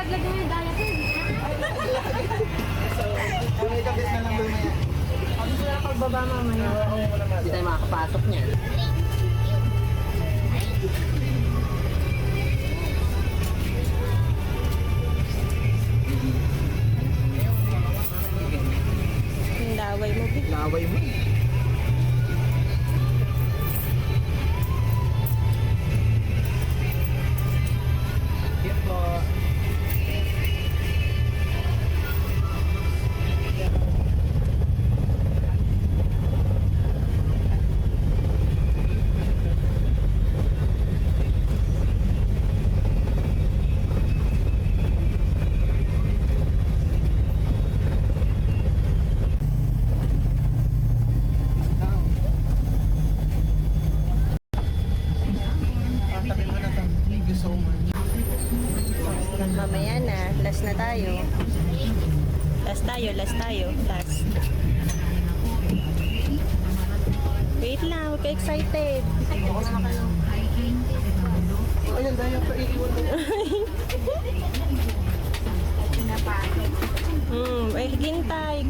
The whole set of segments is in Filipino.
Laglag mo yung diaper niya. May kapit na lang doon niya. Ang gusto na pagbaba mamaya. Hindi tayo makakapasok niya. Laway mo, Big. Laway mo. Yan po. Tabi mo na to. Thank you so much. Mamaya na. Last na tayo. Last tayo. Last. Wait lang. Huwag ka excited. Ako na kayo. Ayun, dahil pa iiwan mo. Hintay.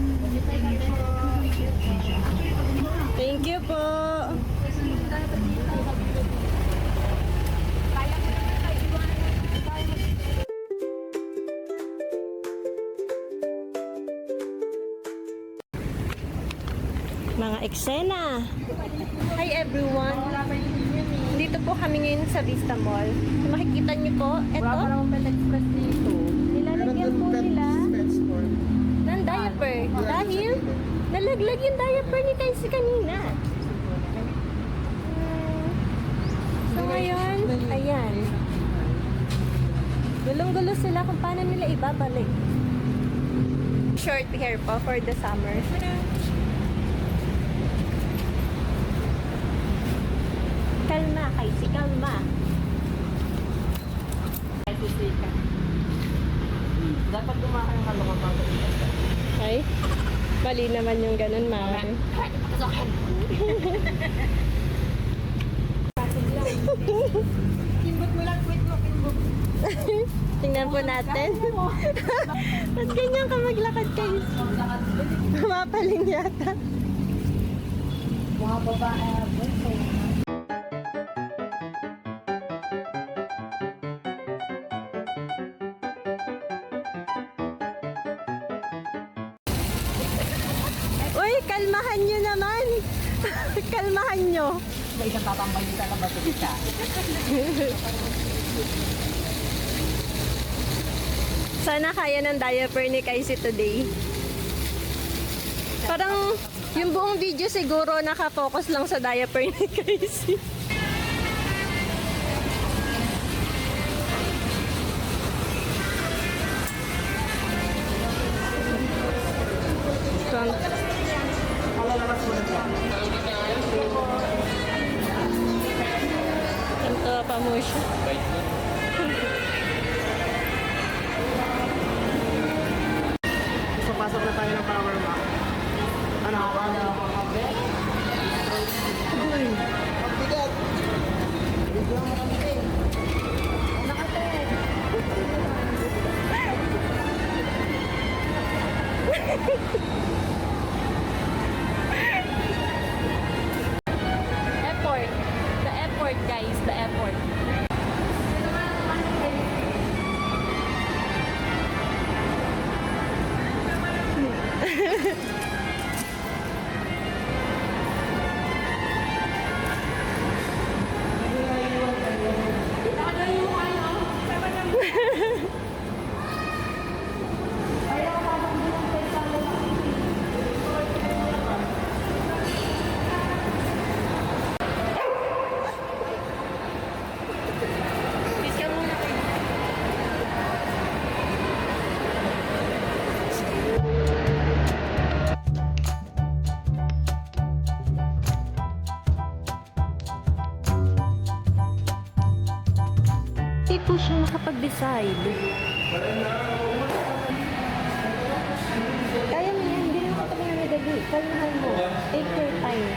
Thank you po. Mga eksena. Hi everyone. Dito po kami ngayon sa Vista Mall. Makikita niyo po, ito. Wala pa naman Pet Express dito. Nilalagyan po nila ng diaper. Dahil nalaglag yung diaper ni Casey kanina. So ngayon, ayan. Gulong-gulo sila kung paano nila ibabalik. Short hair po for the summer. Kalma, Casey, kalma. Dapat kumakain ng kalungan pa. Ay, mali naman yung ganun, Mami. Kimbot mo lang, quit mo, kimbot. Tingnan po natin. Ba't ganyan ka maglakad kayo? Mapaling yata. Mga babae, Uy, kalmahan nyo naman. Kalmahan nyo. May isang tatambay dito na ba ito isa? Sana kaya ng diaper ni Casey today. Parang yung buong video siguro nakafocus lang sa diaper ni Casey. Ito pa mo siya. So, pasok na tayo ng power bank. Ano? Uy! Ang bigat! Bigyan mo kami din. Effort. The effort, guys. The effort. Hindi po siya nakapag-decide. Kaya mo yan, hindi naman kami madali. Kalmahan mo. Take your time.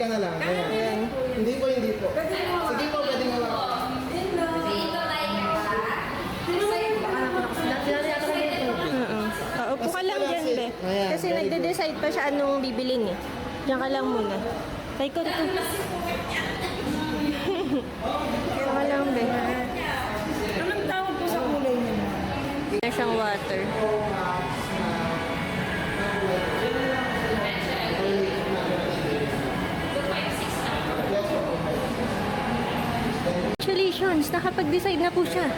ka na lang. Ayan. Ayan. Hindi po, hindi po. Sige po, pwede mo lang. Oo. Upo ka lang dyan, be. Ayan, Kasi very nagde-decide pa siya anong bibilin eh. Diyan ka lang muna. Tay ko, ito. Diyan ka lang, be. Anong tawag po sa kulay niya? Meron siyang water. Congratulations! Nakapag-decide na po siya.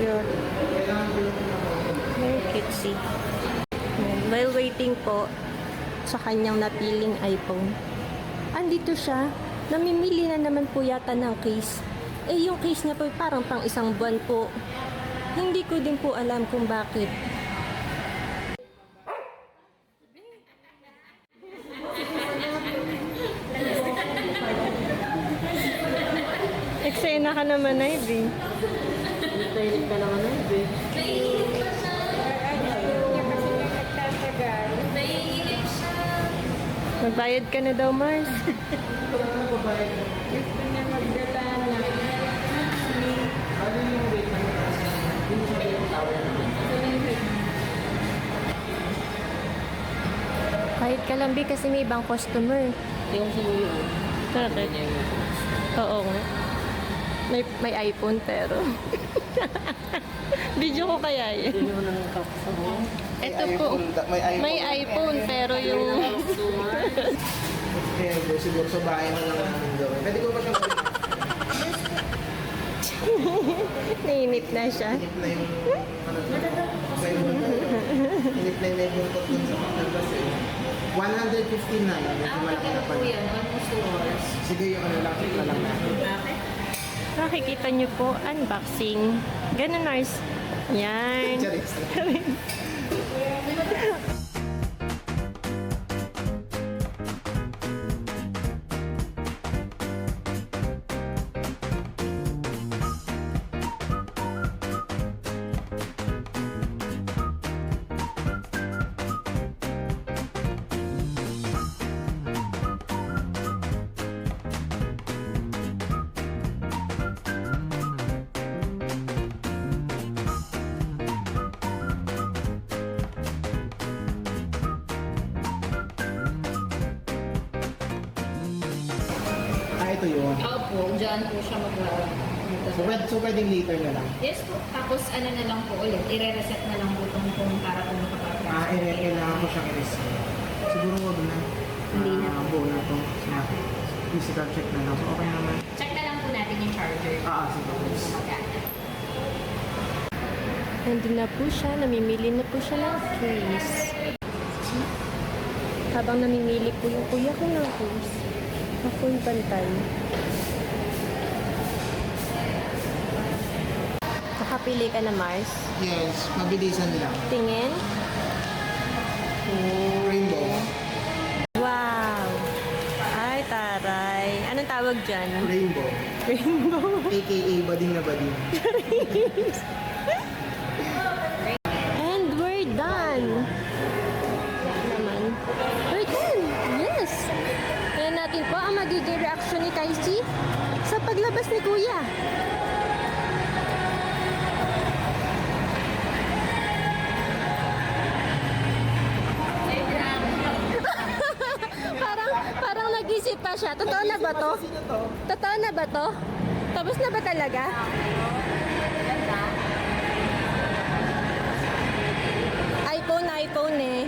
Yun. Very cutesy. While waiting po sa kanyang napiling iPhone, andito siya. Namimili na naman po yata ng case. Eh, yung case niya po parang pang isang buwan po. Hindi ko din po alam kung bakit. Eksena ka naman, Ivy. Nailit ka naman na, be. Magbayad ka na daw, Mars. Gusto niya magdala na. Kahit ka lang, Bi, kasi may ibang customer. Yung sinuyo. Bakit? Oo nga. May iPhone pero. Video ko kaya yun. Hindi mo nang kakasama. Ito po. May iPhone pero yung... Kaya po, siguro sa bahay na lang namin gawin. Pwede ko ba siyang Nainip na siya. inip na yung... Ano to? Inip na yung buntot dun sa pagkakas eh. 159. Medyo malaki na pa. Sige, yung ano lang, na lang natin. Nakikita niyo po, unboxing. Ganun, Mars. Yan. Charis. Ito yun. Opo, dyan po siya So pwedeng later na lang. Yes po. Tapos ano na lang po ulit, i-reset na lang po itong phone para po makapag-transfer. Kailangan ko siyang i-reset. Siguro wag na. Hindi na. Buo na ito. Physical check na lang. So okay naman. Check na lang po natin yung charger. Sige. Magana. Nandun na po siya. Namimili na po siya ng case. Habang namimili po yung kuya ko ng case, ako'y bantay. Nakapili ka na, Mars. Yes, mabilisan lang. Tingin. Rainbow. Wow! Ay, taray. Anong tawag dyan? Rainbow. Rainbow. AKA bading na bading. And we're done. Naman. We're done. Yes. Ayan natin po ang magiging reaction ni Kaisi sa paglabas ni Kuya. parang nag-isip pa siya. Totoo na ba to? Totoo na ba to? Tapos na ba talaga? iPhone eh.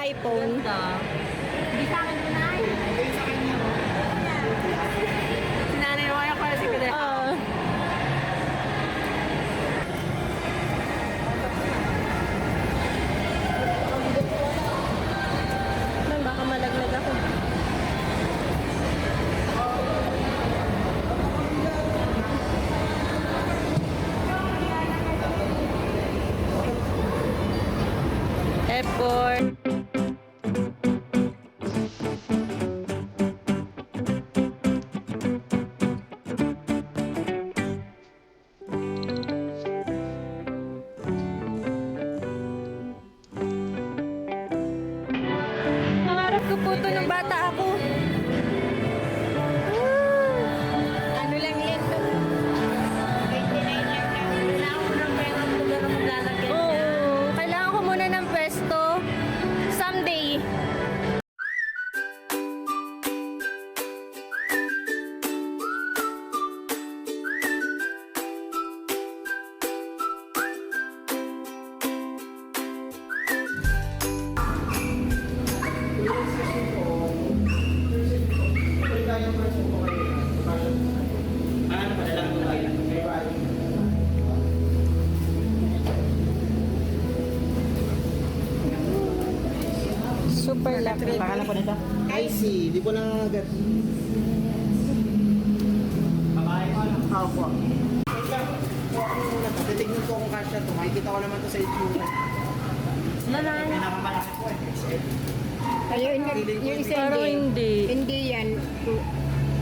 iPhone. Hindi sa akin po na. Sinanay mo kaya para si Kuya. Man, baka malaglag ako. Airport. Super laki. Pangalan po nito? Icy. Di ko na agad. Opo. Titignan ko kung kasya to. Makikita ko naman to sa itsura. Pinakamalaki po XL. Ayun, yung isa Pero hindi. hindi. Hindi yan.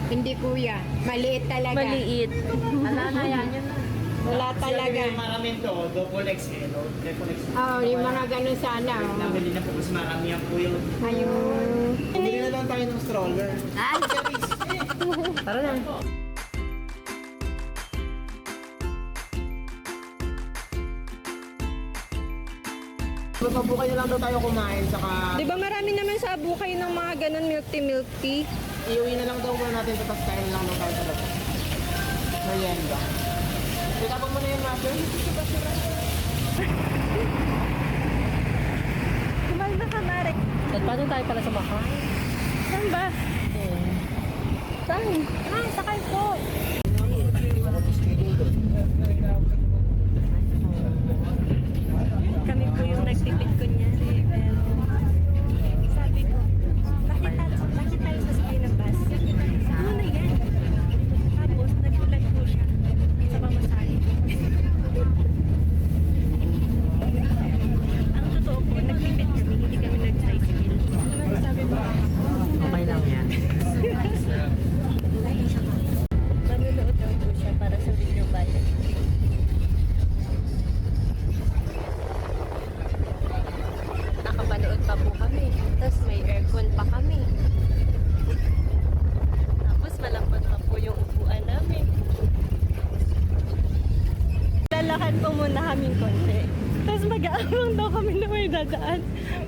Hindi kuya. Maliit talaga. Maliit. Wala talaga. Yung maraming to, double XL o triple XL. Oo, yung mga ganun sana. Oh. Nabili na po mas marami yan po yun. Ayun. Bili na lang tayo ng stroller. Tara na. Magpabukay na lang daw tayo kumain, saka Di ba marami naman sa bukay ng mga ganun milk tea? iuwi na lang daw muna natin tapos kain lang daw tayo sa labas. Merienda. Pitapon mo na yung master. Kumalma ka, Mare. At paano tayo pala sumakay? Saan ba? Saan? Ah, sakay po. Kami po yung nagtipid kunyari. Pero sabi ko, bakit tayo sasakay ng bus? Ano na yan? Tapos nagulat po siya sa pamasahe. Ang totoo po, nagtipid kami, hindi kami nag-tricycle. Ano masasabi mo? Okay lang yan. Manunood daw po siya para sa video bayad. Nakapanood pa po kami. Tapos may aircon pa kami. Tapos malambot pa po yung upuan namin. Lalakan po muna kaming konti. Tapos mag-aamang daw kami na may dadaan.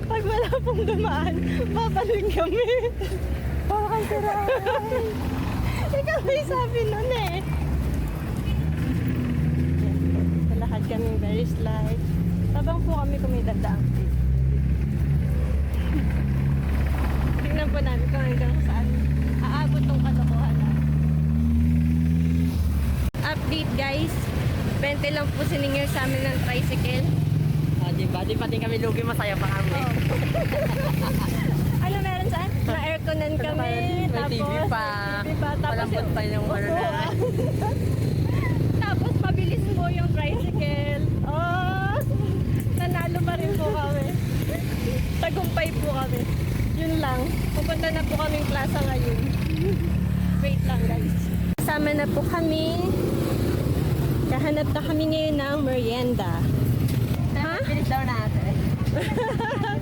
Pag wala pong dumaan, babalik kami. Parang siraan. Ikaw may sabi nun eh. Malakad kami very slight. Tabang po kami kung may dadaan. Tingnan po namin kung hanggang saan aabot tong kalokohan namin. Update guys. 20 lang po siningil sa amin ng tricycle. Ah, diba? Di pa din kami lugi, masaya pa kami. Ano meron saan? Na-airconan kami. May TV pa. TV pa. Malambot pa yung ano na. upuan. Tapos mabilis po yung tricycle. Oh! Nanalo pa rin po kami. Tagumpay po kami. Yun lang. Pupunta na po kaming plaza ngayon. Wait lang guys. Kasama na po kami. Kahanap na kami ngayon ng merienda. Ha? Pilit daw natin.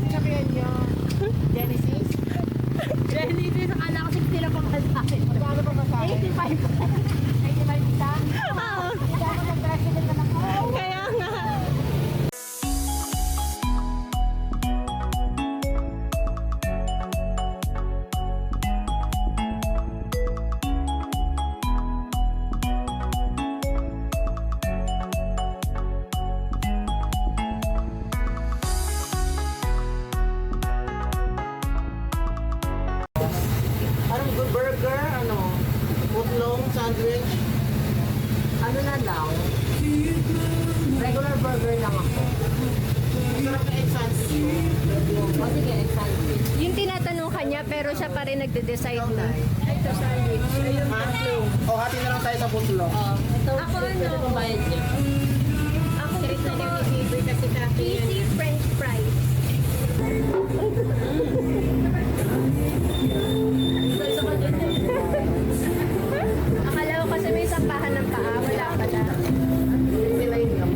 Sabi nyo, Genesis. Genesis, akala ko 60 lang pang masahe. Magkano pa masahe? 85 isa? Ah, Hindi ako nag-tricycle na lang. kaya nga. Anong good burger? Ano? Footlong, sandwich? Ano na lang? Regular burger lang ako. Masarap na egg sandwich. O sige, sandwich. Yung tinatanong kanya pero siya pa rin nagde-decide na. Ito sandwich. Ayun. Ha? O, hati na lang tayo sa footlong. Ito, Ako pwede ano? kong bayad niya. Ako gusto ko easy french fries. Ito ka dyan. Akala ko kasi may sampahan ng paa. Wala pala. Sila yun lang.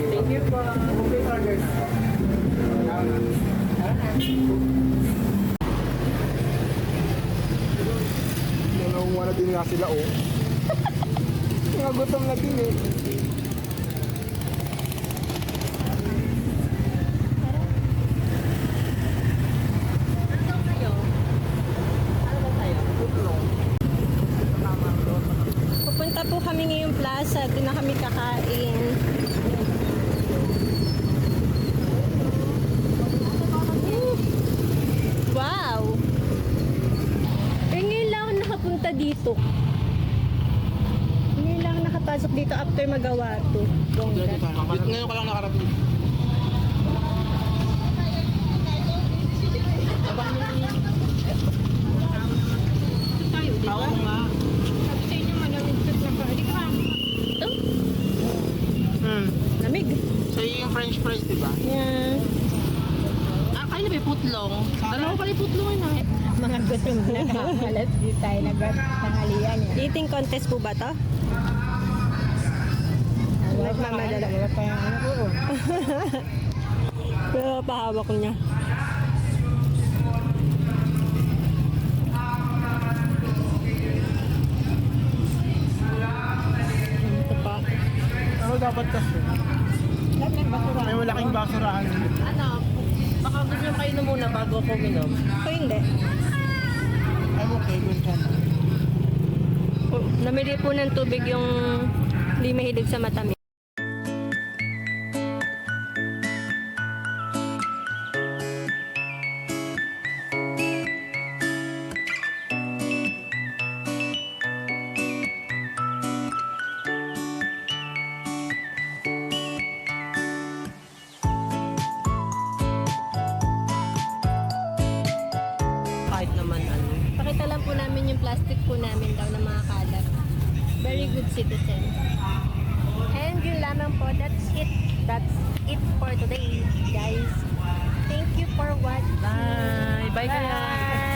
Thank you po. Okay, burger na. Nanaunga na din nga sila, oh. Mga gutom na din, eh. Ano daw kayo? Ano ba tayo? Footlong. Pupunta po kami ngayong plaza. Doon na kami kakain. Wow! Eh, ngayon lang ako nakapunta dito. Ngayon lang makapasok dito after magawa to. Bongga. Ngayon ka lang nakarating. Tayo, di ba? Oo nga. Sabi sa inyo, malamig na pa. Hindi ka ba? Lamig. Sa'yo yung french fries, di ba? Yeah. Kaya may putlong. Dalawa pa rin putlong yun ah. Mga gutom na kakalat. Di tayo nagtanghalian yan. Eating contest po ba to? Nagmamadala. Wala pa yung ano ko. Pero pahawak niya. Ito pa. Ano dapat kasi? May malaking basurahan. Ano, baka gusto nyo kayo na muna bago ako minom. O hindi. I'm okay with that. Namili po ng tubig yung hindi mahilig sa matamis. Kahit naman ano. Pakita lang po namin yung plastic po namin daw na mga kalat. Very good citizen. And yun lamang po, that's it. That's it for today, guys. Thank you for watching. Bye! Bye kaya! Bye!